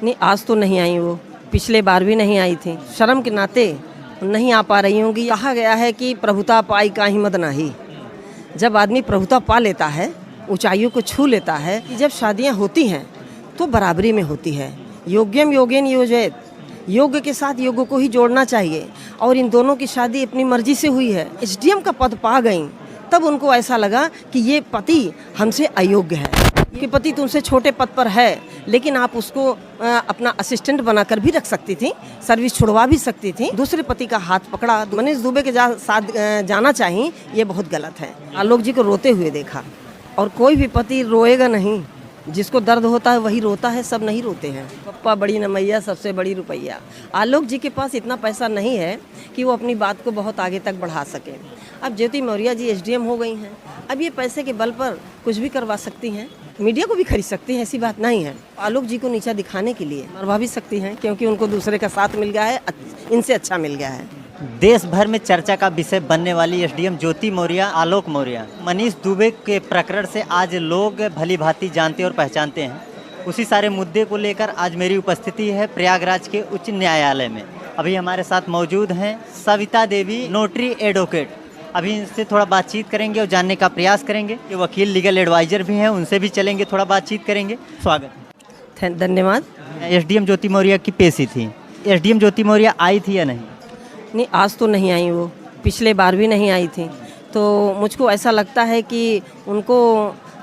नहीं, आज तो नहीं आई वो, पिछले बार भी नहीं आई थी। शर्म के नाते नहीं आ पा रही होंगी। कहा गया है कि प्रभुता पाई काहि मद नाही। जब आदमी प्रभुता पा लेता है, ऊंचाइयों को छू लेता है, जब शादियां होती हैं तो बराबरी में होती है। योग्यम योगेन योजयत, योग्य के साथ योग्य को ही जोड़ना चाहिए। और इन दोनों की शादी अपनी मर्जी से हुई है। एसडीएम का पद पा गई, तब उनको ऐसा लगा कि ये पति हमसे अयोग्य है। कि पति तुमसे छोटे पद पर है, लेकिन आप उसको अपना असिस्टेंट बनाकर भी रख सकती थी, सर्विस छुड़वा भी सकती थी। दूसरे पति का हाथ पकड़ा, मनीष दुबे के साथ जाना चाहिए, ये बहुत गलत है। आलोक जी को रोते हुए देखा, और कोई भी पति रोएगा नहीं। जिसको दर्द होता है वही रोता है, सब नहीं रोते हैं। पप्पा बड़ी नमैया, सबसे बड़ी रुपैया। आलोक जी के पास इतना पैसा नहीं है कि वो अपनी बात को बहुत आगे तक बढ़ा सके। अब ज्योति मौर्य जी एसडीएम हो गई हैं, अब ये पैसे के बल पर कुछ भी करवा सकती हैं, मीडिया को भी खरीद सकती हैं, ऐसी बात नहीं है। आलोक जी को नीचा दिखाने के लिए मरवा भी सकती हैं, क्योंकि उनको दूसरे का साथ मिल गया है, इनसे अच्छा मिल गया है। देश भर में चर्चा का विषय बनने वाली एसडीएम ज्योति मौर्य, आलोक मौर्य, मनीष दुबे के प्रकरण से आज लोग भली भांति जानते और पहचानते हैं। उसी सारे मुद्दे को लेकर आज मेरी उपस्थिति है प्रयागराज के उच्च न्यायालय में। अभी हमारे साथ मौजूद हैं सविता देवी, नोटरी एडवोकेट। अभी इनसे थोड़ा बातचीत करेंगे और जानने का प्रयास करेंगे। ये वकील, लीगल एडवाइजर भी हैं, उनसे भी चलेंगे, थोड़ा बातचीत करेंगे। स्वागत। धन्यवाद। एसडीएम ज्योति मौर्य की पेशी थी, एसडीएम ज्योति मौर्य आई थी या नहीं? नहीं, आज तो नहीं आई वो, पिछले बार भी नहीं आई थी। तो मुझको ऐसा लगता है कि उनको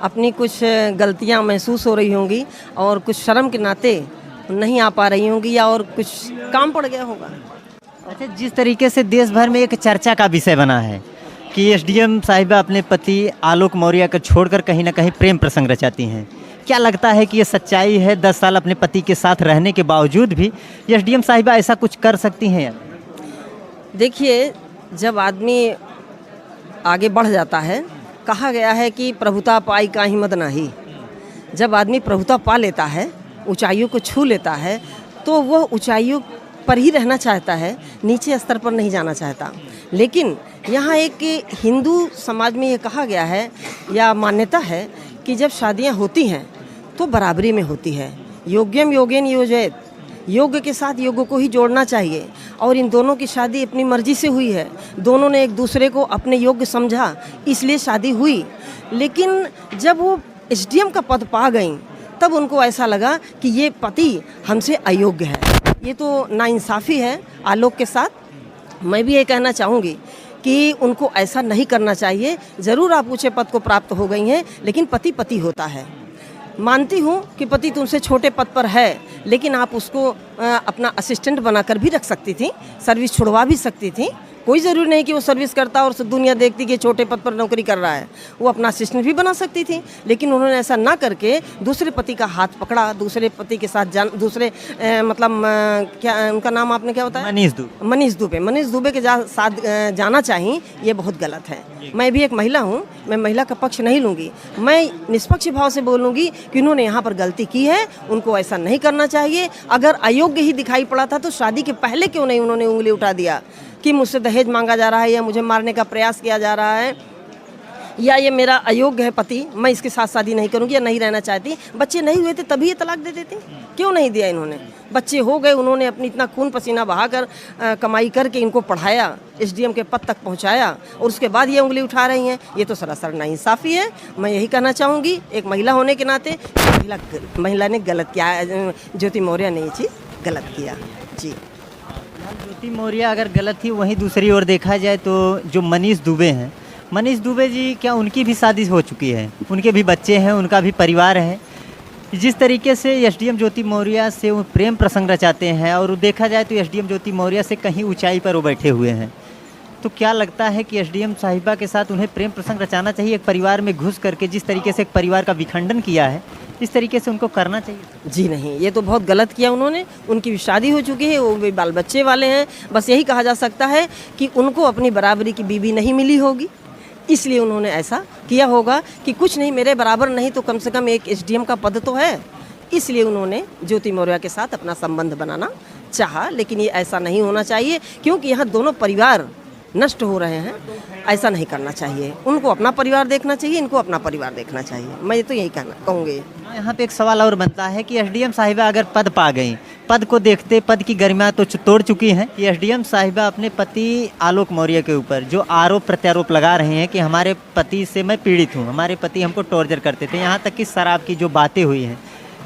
अपनी कुछ गलतियां महसूस हो रही होंगी, और कुछ शर्म के नाते नहीं आ पा रही होंगी, या और कुछ काम पड़ गया होगा। अच्छा, जिस तरीके से देश भर में एक चर्चा का विषय बना है कि एसडीएम साहिबा अपने पति आलोक मौर्य को छोड़कर कहीं ना कहीं प्रेम प्रसंग रचाती हैं, क्या लगता है कि ये सच्चाई है? 10 साल अपने पति के साथ रहने के बावजूद भी एसडीएम साहिबा ऐसा कुछ कर सकती हैं? देखिए, जब आदमी आगे बढ़ जाता है, कहा गया है कि प्रभुता पाई काहि मद नाही। जब आदमी प्रभुता पा लेता है, ऊंचाइयों को छू लेता है, तो वह ऊंचाइयों पर ही रहना चाहता है, नीचे स्तर पर नहीं जाना चाहता। लेकिन यहाँ एक हिंदू समाज में ये कहा गया है या मान्यता है कि जब शादियाँ होती हैं तो बराबरी में होती है। योग्यम योगेन योजयत, योग्य के साथ योग्य को ही जोड़ना चाहिए। और इन दोनों की शादी अपनी मर्जी से हुई है। दोनों ने एक दूसरे को अपने योग्य समझा, इसलिए शादी हुई। लेकिन जब वो एसडीएम का पद पा गई, तब उनको ऐसा लगा कि ये पति हमसे अयोग्य है। ये तो नाइंसाफ़ी है आलोक के साथ। मैं भी ये कहना चाहूँगी कि उनको ऐसा नहीं करना चाहिए। ज़रूर आप ऊँचे पद को प्राप्त हो गई हैं, लेकिन पति पति होता है। मानती हूँ कि पति तुमसे छोटे पद पर है, लेकिन आप उसको अपना असिस्टेंट बनाकर भी रख सकती थी, सर्विस छुड़वा भी सकती थी। कोई ज़रूरी नहीं कि वो सर्विस करता और दुनिया देखती कि छोटे पद पर नौकरी कर रहा है। वो अपना असिस्टेंट भी बना सकती थी, लेकिन उन्होंने ऐसा ना करके दूसरे पति का हाथ पकड़ा, दूसरे पति के साथ क्या उनका नाम आपने क्या बताया? मनीष दुबे के साथ जाना चाहिए, ये बहुत गलत है। मैं भी एक महिला हूँ, मैं महिला का पक्ष नहीं लूँगी। मैं निष्पक्ष भाव से बोलूँगी कि उन्होंने यहाँ पर गलती की है, उनको ऐसा नहीं करना चाहिए। अगर अयोग्य ही दिखाई पड़ा था तो शादी के पहले क्यों नहीं उन्होंने उंगली उठा दिया कि मुझसे दहेज मांगा जा रहा है, या मुझे मारने का प्रयास किया जा रहा है, या ये मेरा अयोग्य है पति, मैं इसके साथ शादी नहीं करूंगी या नहीं रहना चाहती। बच्चे नहीं हुए थे तभी ये तलाक दे देते, क्यों नहीं दिया इन्होंने? बच्चे हो गए, उन्होंने अपनी इतना खून पसीना बहाकर कमाई करके इनको पढ़ाया, एसडीएम के पद तक पहुंचाया, और उसके बाद ये उंगली उठा रही हैं। ये तो सरासर नाइंसाफ़ी है। मैं यही कहना चाहूँगी, एक महिला होने के नाते महिला ने गलत किया, ज्योति मौर्य ने ये चीज़ गलत किया। जी, ज्योति मौर्य अगर गलत थी, वहीं दूसरी ओर देखा जाए तो जो मनीष दुबे हैं, मनीष दुबे जी, क्या उनकी भी शादी हो चुकी है? उनके भी बच्चे हैं, उनका भी परिवार है। जिस तरीके से एसडीएम ज्योति मौर्य से वो प्रेम प्रसंग रचाते हैं, और देखा जाए तो एसडीएम ज्योति मौर्य से कहीं ऊंचाई पर वो बैठे हुए हैं, तो क्या लगता है कि एसडीएम साहिबा के साथ उन्हें प्रेम प्रसंग रचाना चाहिए? एक परिवार में घुस करके जिस तरीके से एक परिवार का विखंडन किया है, इस तरीके से उनको करना चाहिए? जी नहीं, ये तो बहुत गलत किया उन्होंने। उनकी भी शादी हो चुकी है, वो भी बाल बच्चे वाले हैं। बस यही कहा जा सकता है कि उनको अपनी बराबरी की बीवी नहीं मिली होगी, इसलिए उन्होंने ऐसा किया होगा कि कुछ नहीं, मेरे बराबर नहीं तो कम से कम एक एसडीएम का पद तो है, इसलिए उन्होंने ज्योति मौर्य के साथ अपना संबंध बनाना चाहा। लेकिन ये ऐसा नहीं होना चाहिए, क्योंकि यहाँ दोनों परिवार नष्ट हो रहे हैं, ऐसा नहीं करना चाहिए। उनको अपना परिवार देखना चाहिए, इनको अपना परिवार देखना चाहिए। मैं तो यही कहूँगी। यहाँ पे एक सवाल और बनता है कि एसडीएम साहिबा अगर पद पा गई, पद को देखते पद की गरिमा तो तोड़ चुकी हैं कि एसडीएम साहिबा अपने पति आलोक मौर्य के ऊपर जो आरोप प्रत्यारोप लगा रहे हैं कि हमारे पति से मैं पीड़ित हूँ, हमारे पति हमको टॉर्चर करते थे, यहाँ तक कि शराब की जो बातें हुई हैं,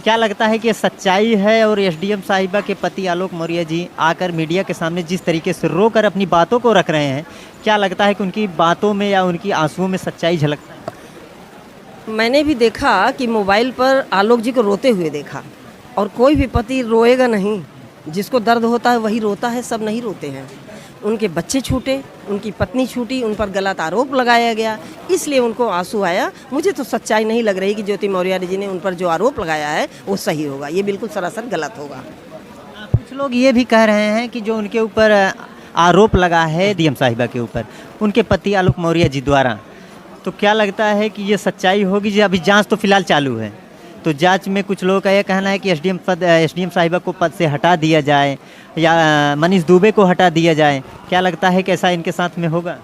क्या लगता है कि ये सच्चाई है? और एसडीएम साहिबा के पति आलोक मौर्य जी आकर मीडिया के सामने जिस तरीके से रोकर अपनी बातों को रख रहे हैं, क्या लगता है कि उनकी बातों में या उनकी आंसुओं में सच्चाई झलकता है? मैंने भी देखा कि मोबाइल पर आलोक जी को रोते हुए देखा, और कोई भी पति रोएगा नहीं। जिसको दर्द होता है वही रोता है, सब नहीं रोते हैं। उनके बच्चे छूटे, उनकी पत्नी छूटी, उन पर गलत आरोप लगाया गया, इसलिए उनको आंसू आया। मुझे तो सच्चाई नहीं लग रही कि ज्योति मौर्य जी ने उन पर जो आरोप लगाया है वो सही होगा। ये बिल्कुल सरासर गलत होगा। कुछ लोग ये भी कह रहे हैं कि जो उनके ऊपर आरोप लगा है डीएम साहिबा के ऊपर उनके पति आलोक मौर्य जी द्वारा, तो क्या लगता है कि ये सच्चाई होगी? जी अभी जांच तो फिलहाल चालू है, तो जांच में कुछ लोगों का यह कहना है कि एसडीएम साहिबा को पद से हटा दिया जाए या मनीष दुबे को हटा दिया जाए। क्या लगता है कि ऐसा इनके साथ में होगा?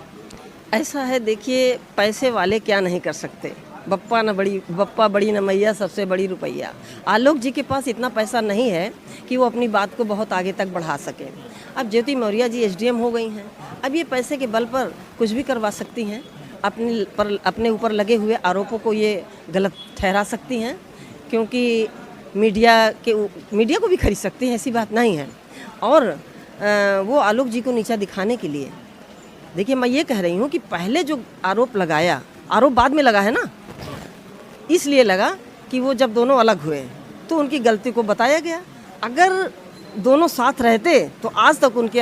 ऐसा है, देखिए, पैसे वाले क्या नहीं कर सकते। बप्पा बड़ी न मैया, सबसे बड़ी रुपैया। आलोक जी के पास इतना पैसा नहीं है कि वो अपनी बात को बहुत आगे तक बढ़ा सके। अब ज्योति मौर्य जी एसडीएम हो गई हैं, अब ये पैसे के बल पर कुछ भी करवा सकती हैं। अपने ऊपर लगे हुए आरोपों को ये गलत ठहरा सकती हैं, क्योंकि मीडिया को भी खरीद सकती हैं, ऐसी बात नहीं है। और वो आलोक जी को नीचा दिखाने के लिए, देखिए, मैं ये कह रही हूँ कि पहले जो आरोप लगाया, आरोप बाद में लगा है ना, इसलिए लगा कि वो जब दोनों अलग हुए तो उनकी गलती को बताया गया। अगर दोनों साथ रहते तो आज तक उनके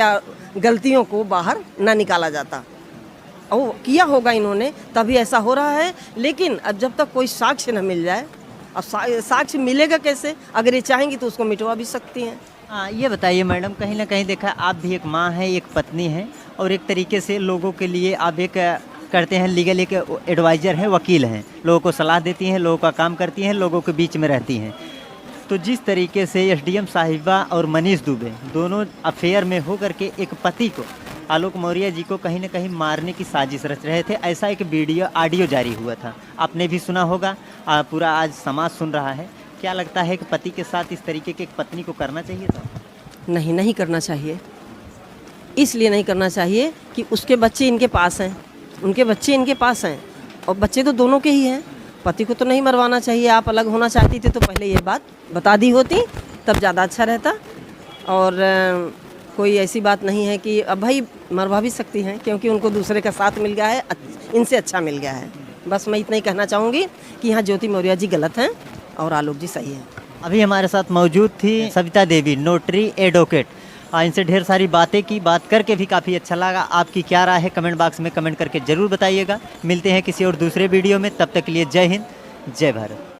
गलतियों को बाहर ना निकाला जाता। और किया होगा इन्होंने, तभी ऐसा हो रहा है। लेकिन अब जब तक कोई साक्ष्य न मिल जाए, अब साक्ष्य मिलेगा कैसे? अगर ये चाहेंगी तो उसको मिटवा भी सकती हैं। हाँ, ये बताइए मैडम, कहीं ना कहीं देखा आप भी एक माँ हैं, एक पत्नी हैं, और एक तरीके से लोगों के लिए आप एक करते हैं, लीगल एक एडवाइज़र हैं, वकील हैं, लोगों को सलाह देती हैं, लोगों का काम करती हैं, लोगों के बीच में रहती हैं। तो जिस तरीके से एसडीएम साहिबा और मनीष दुबे दोनों अफेयर में होकर के एक पति को, आलोक मौर्य जी को कहीं ना कहीं मारने की साजिश रच रहे थे, ऐसा एक ऑडियो जारी हुआ था, आपने भी सुना होगा, पूरा आज समाज सुन रहा है। क्या लगता है कि पति के साथ इस तरीके की एक पत्नी को करना चाहिए था? नहीं करना चाहिए। इसलिए नहीं करना चाहिए कि उसके बच्चे इनके पास हैं, उनके बच्चे इनके पास हैं, और बच्चे तो दोनों के ही हैं। पति को तो नहीं मरवाना चाहिए। आप अलग होना चाहती थी तो पहले ये बात बता दी होती, तब ज़्यादा अच्छा रहता। और कोई ऐसी बात नहीं है कि अब भाई मरवा भी सकती हैं, क्योंकि उनको दूसरे का साथ मिल गया है, इनसे अच्छा मिल गया है। बस मैं इतना ही कहना चाहूँगी कि यहाँ ज्योति मौर्य जी गलत हैं और आलोक जी सही हैं। अभी हमारे साथ मौजूद थी सविता देवी, नोटरी एडवोकेट। इनसे ढेर सारी बात करके भी काफ़ी अच्छा लगा। आपकी क्या राय है कमेंट बॉक्स में कमेंट करके ज़रूर बताइएगा। मिलते हैं किसी और दूसरे वीडियो में, तब तक के लिए जय हिंद, जय भारत।